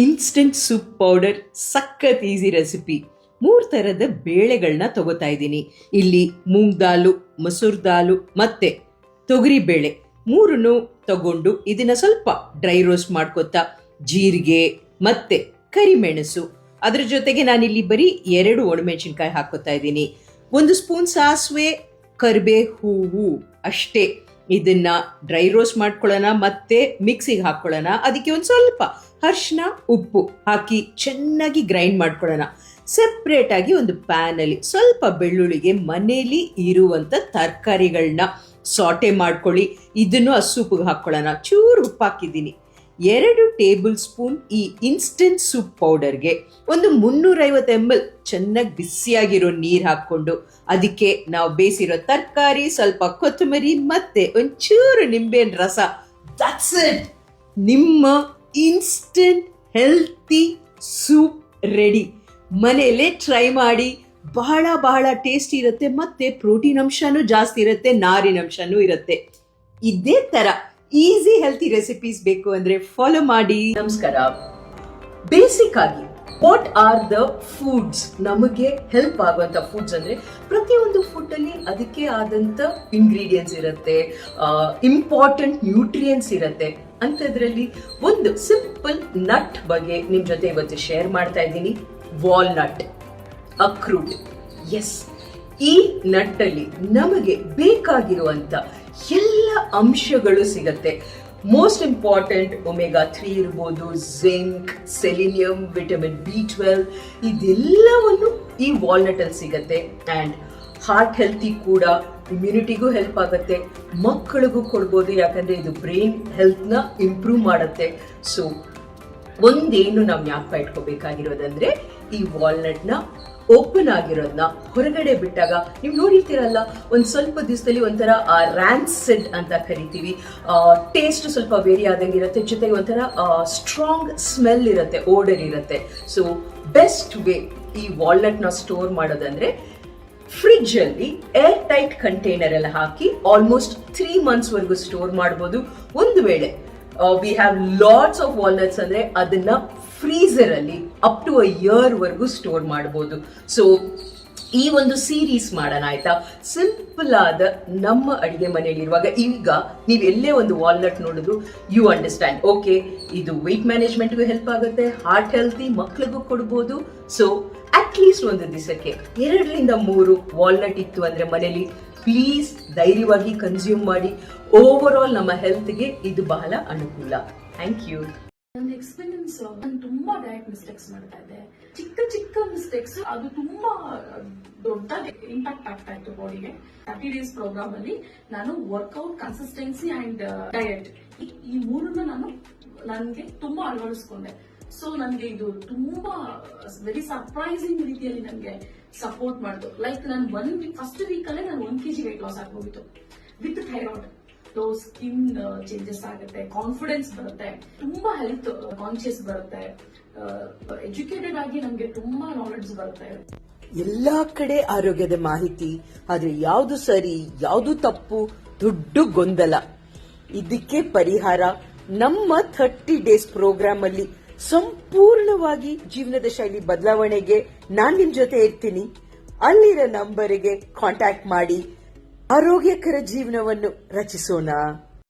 Instant soup powder ಸಖತ್ easy recipe. 3 ಥರದ ಬೇಳೆಗಳನ್ನ ತಗೋತಾ ಇದ್ದೀನಿ. ಇಲ್ಲಿ ಮೂಂಗ್ ದಾಲು, ಮಸೂರ್ ದಾಲು ಮತ್ತೆ ತೊಗರಿ ಬೇಳೆ 3 ತಗೊಂಡು ಇದನ್ನ ಸ್ವಲ್ಪ ಡ್ರೈ ರೋಸ್ಟ್ ಮಾಡ್ಕೊತಾ ಜೀರಿಗೆ ಮತ್ತೆ ಕರಿಮೆಣಸು, ಅದ್ರ ಜೊತೆಗೆ ನಾನಿಲ್ಲಿ ಬರೀ 2 ಒಣಮೆಣಸಿನ್ಕಾಯಿ ಹಾಕೋತಾ ಇದ್ದೀನಿ. 1 ಸ್ಪೂನ್ ಸಾಸಿವೆ, ಕರಿಬೇ ಹೂವು ಅಷ್ಟೇ. ಇದನ್ನ ಡ್ರೈ ರೋಸ್ಟ್ ಮಾಡ್ಕೊಳ್ಳೋಣ ಮತ್ತೆ ಮಿಕ್ಸಿಗೆ ಹಾಕೊಳ್ಳೋಣ. ಅದಕ್ಕೆ ಒಂದು ಸ್ವಲ್ಪ ಅರಿಶಿನ, ಉಪ್ಪು ಹಾಕಿ ಚೆನ್ನಾಗಿ ಗ್ರೈಂಡ್ ಮಾಡ್ಕೊಳ್ಳೋಣ. ಸೆಪ್ರೇಟ್ ಆಗಿ ಒಂದು ಪ್ಯಾನ್ ಅಲ್ಲಿ ಸ್ವಲ್ಪ ಬೆಳ್ಳುಳ್ಳಿಗೆ ಮನೇಲಿ ಇರುವಂತ ತರಕಾರಿಗಳನ್ನ ಸಾಟೆ ಮಾಡ್ಕೊಳ್ಳಿ. ಇದನ್ನು ಆ ಸೂಪ್ಗೆ ಹಾಕೊಳ್ಳೋಣ. ಚೂರು ಉಪ್ಪು ಹಾಕಿದ್ದೀನಿ. 2 ಟೇಬಲ್ ಸ್ಪೂನ್ ಈ ಇನ್ಸ್ಟೆಂಟ್ ಸೂಪ್ ಪೌಡರ್ಗೆ ಒಂದು 350 ml ಚೆನ್ನಾಗಿ ಬಿಸಿಯಾಗಿರೋ ನೀರು ಹಾಕೊಂಡು ಅದಕ್ಕೆ ನಾವು ಬೇಯಿಸಿರೋ ತರಕಾರಿ, ಸ್ವಲ್ಪ ಕೊತ್ತಂಬರಿ ಮತ್ತೆ ಒಂಚೂರು ನಿಂಬೆಹಣ್ಣು ರಸ. ದಟ್ಸ್ ಇಟ್, ನಿಮ್ಮ ಇನ್ಸ್ಟೆಂಟ್ ಹೆಲ್ತಿ ಸೂಪ್ ರೆಡಿ. ಮನೆಯಲ್ಲೇ ಟ್ರೈ ಮಾಡಿ. ಬಹಳ ಬಹಳ ಟೇಸ್ಟ್ ಇರುತ್ತೆ ಮತ್ತೆ ಪ್ರೋಟೀನ್ ಅಂಶನೂ ಜಾಸ್ತಿ ಇರುತ್ತೆ, ನಾರಿನ ಅಂಶನೂ ಇರುತ್ತೆ. ಇದೇ ತರ ಈಸಿ ಹೆಲ್ತಿ ರೆಸಿಪೀಸ್ ಬೇಕು ಅಂದ್ರೆ ಫಾಲೋ ಮಾಡಿ. ನಮಸ್ಕಾರ. ಬೇಸಿಕ್ ಆಗಿ ವಾಟ್ ಆರ್ ದ ಫುಡ್ಸ್ ನಮಗೆ ಹೆಲ್ಪ್ ಆಗುವಂತ ಫುಡ್ಸ್ ಅಂದ್ರೆ ಪ್ರತಿಯೊಂದು ಫುಡ್ ಅಲ್ಲಿ ಅದಕ್ಕೆ ಆದಂತ ಇಂಗ್ರೀಡಿಯೆಂಟ್ಸ್ ಇರುತ್ತೆ, ಇಂಪಾರ್ಟೆಂಟ್ ನ್ಯೂಟ್ರಿಯೆಂಟ್ಸ್ ಇರುತ್ತೆ. ಅಂತದ್ರಲ್ಲಿ ಒಂದು ಸಿಂಪಲ್ ನಟ್ ಬಗ್ಗೆ ನಿಮ್ ಜೊತೆ ಇವತ್ತು ಶೇರ್ ಮಾಡ್ತಾ ಇದ್ದೀನಿ. ವಾಲ್ನಟ್, ಅಕ್ರೂಟ್. ಎಸ್, ಈ ನಟ್ ಅಲ್ಲಿ ನಮಗೆ ಬೇಕಾಗಿರುವಂತ ಎಲ್ಲ ಅಂಶಗಳು ಸಿಗತ್ತೆ. ಮೋಸ್ಟ್ ಇಂಪಾರ್ಟೆಂಟ್ ಒಮೆಗಾ 3 ಇರ್ಬೋದು, ಜಿಂಕ್, ಸೆಲಿನಿಯಂ, ವಿಟಮಿನ್ B12 ಇದೆಲ್ಲವನ್ನು ಈ ವಾಲ್ನಟ್ ಅಲ್ಲಿ ಸಿಗತ್ತೆ. ಅಂಡ್ ಹಾರ್ಟ್ ಹೆಲ್ತಿ ಕೂಡ, ಇಮ್ಯುನಿಟಿಗೂ ಹೆಲ್ಪ್ ಆಗುತ್ತೆ, ಮಕ್ಕಳಿಗೂ ಕೊಡ್ಬೋದು ಯಾಕಂದ್ರೆ ಇದು ಬ್ರೈನ್ ಹೆಲ್ತ್ ನ ಇಂಪ್ರೂವ್ ಮಾಡುತ್ತೆ. ಸೊ ಒಂದೇನು ನಾವು ಜ್ಞಾಪಕ ಇಟ್ಕೋಬೇಕಾಗಿರೋದಂದ್ರೆ ಈ ವಾಲ್ನಟ್ ನ ಓಪನ್ ಆಗಿರೋದನ್ನ ಹೊರಗಡೆ ಬಿಟ್ಟಾಗ ನೀವು ನೋಡಿರ್ತೀರಲ್ಲ, ಒಂದ್ ಸ್ವಲ್ಪ ದಿವಸದಲ್ಲಿ ಒಂಥರ ರ್ಯಾನ್ಸೆಡ್ ಅಂತ ಕರಿತೀವಿ, ಟೇಸ್ಟ್ ಸ್ವಲ್ಪ ವೇರಿ ಆದಂಗೆ ಇರುತ್ತೆ, ಜೊತೆಗೆ ಒಂಥರ ಸ್ಟ್ರಾಂಗ್ ಸ್ಮೆಲ್ ಇರುತ್ತೆ, ಓಡರ್ ಇರುತ್ತೆ. ಸೊ ಬೆಸ್ಟ್ ವೇ ಈ ವಾಲ್ನಟ್ ನ ಸ್ಟೋರ್ ಮಾಡೋದಂದ್ರೆ ಫ್ರಿಡ್ಜ್ ಅಲ್ಲಿ ಏರ್ ಟೈಟ್ ಕಂಟೈನರ್ ಎಲ್ಲ ಹಾಕಿ ಆಲ್ಮೋಸ್ಟ್ 3 months ವರೆಗೂ ಸ್ಟೋರ್ ಮಾಡಬಹುದು. ಒಂದು ವೇಳೆ we have lots of walnuts ಅಂದ್ರೆ ಅದನ್ನ ಫ್ರೀಸರ್ ಅಲ್ಲಿ ಅಪ್ ಟು a year ವರೆಗೂ ಸ್ಟೋರ್ ಮಾಡಬಹುದು. ಸೊ ಈ ಒಂದು ಸೀರೀಸ್ ಮಾಡೋಣ ಆಯ್ತಾ. ಸಿಂಪಲ್ ಆದ ನಮ್ಮ ಅಡಿಗೆ ಮನೆಯಲ್ಲಿ ಇರುವಾಗ ಈಗ ನೀವು ಎಲ್ಲೇ ಒಂದು ವಾಲ್ನಟ್ ನೋಡಿದ್ರು ಯು ಅಂಡರ್ಸ್ಟ್ಯಾಂಡ್, ಓಕೆ ಇದು ವೆಯ್ಟ್ ಮ್ಯಾನೇಜ್ಮೆಂಟ್ಗೂ ಹೆಲ್ಪ್ ಆಗುತ್ತೆ, ಹಾರ್ಟ್ ಹೆಲ್ತಿ, ಮಕ್ಳಿಗೂ ಕೊಡ್ಬೋದು. ಸೊ ಅಟ್ ಲೀಸ್ಟ್ ಒಂದು ದಿವಸಕ್ಕೆ 2-3 ವಾಲ್ನಟ್ ಇತ್ತು ಅಂದ್ರೆ ಮನೇಲಿ ಪ್ಲೀಸ್ ಧೈರ್ಯವಾಗಿ ಕನ್ಸ್ಯೂಮ್ ಮಾಡಿ. ಓವರ್ ಆಲ್ ನಮ್ಮ ಹೆಲ್ತ್ಗೆ ಇದು ಬಹಳ ಅನುಕೂಲ. Thank you. ನನ್ನ ಎಕ್ಸ್ಪೀರಿಯನ್ಸ್, ನಾನು ತುಂಬಾ ಡಯಟ್ ಮಿಸ್ಟೇಕ್ಸ್ ಮಾಡ್ತಾ ಇದ್ದೆ. ಚಿಕ್ಕ ಚಿಕ್ಕ ಮಿಸ್ಟೇಕ್ಸ್ ಅದು ತುಂಬಾ ದೊಡ್ಡ ಇಂಪ್ಯಾಕ್ಟ್ ಆಗ್ತಾ ಇತ್ತು ಬಾಡಿಗೆ. 30 days ಪ್ರೋಗ್ರಾಮ್ ಅಲ್ಲಿ ನಾನು ವರ್ಕೌಟ್, ಕನ್ಸಿಸ್ಟೆನ್ಸಿ ಅಂಡ್ ಡಯಟ್ ಈ 3 ನನಗೆ ತುಂಬಾ ಅಳವಡಿಸ್ಕೊಂಡೆ. ಸೊ ನನಗೆ ಇದು ತುಂಬಾ ವೆರಿ ಸರ್ಪ್ರೈಸಿಂಗ್ ರೀತಿಯಲ್ಲಿ ನನಗೆ ಸಪೋರ್ಟ್ ಮಾಡಿತು. ಲೈಕ್ ನಾನು ಫಸ್ಟ್ ವೀಕ್ ಅಲ್ಲೇ ನಾನು 1 kg weight ಲಾಸ್ ಆಗೋಗಿತ್ತು ವಿತ್ ಥೈರಾಯ್ಡ್. ಸ್ಕಿನ್ ಚೇಂಜಸ್ ಆಗುತ್ತೆ, ಕಾನ್ಫಿಡೆನ್ಸ್ ಬರುತ್ತೆ, ತುಂಬಾ ಹೆಲ್ತ್ ಕಾನ್ಶಿಯಸ್ ಬರುತ್ತೆ, ಎಜುಕೇಟೆಡ್ ಆಗಿ ನಮ್ಗೆ ತುಂಬಾ ನಾಲೆಡ್ಜ್ ಬರುತ್ತೆ. ಎಲ್ಲಾ ಕಡೆ ಆರೋಗ್ಯದ ಮಾಹಿತಿ, ಆದ್ರೆ ಯಾವ್ದು ಸರಿ ಯಾವ್ದು ತಪ್ಪು ದೊಡ್ಡ ಗೊಂದಲ. ಇದಕ್ಕೆ ಪರಿಹಾರ ನಮ್ಮ 30 days ಪ್ರೋಗ್ರಾಮ್ ಅಲ್ಲಿ ಸಂಪೂರ್ಣವಾಗಿ ಜೀವನದ ಶೈಲಿ ಬದಲಾವಣೆಗೆ ನಾನ್ ನಿಮ್ ಜೊತೆ ಇರ್ತೀನಿ. ಅಲ್ಲಿರೋ ನಂಬರಿಗೆ ಕಾಂಟ್ಯಾಕ್ಟ್ ಮಾಡಿ ಆರೋಗ್ಯಕರ ಜೀವನವನ್ನು ರಚಿಸೋಣ.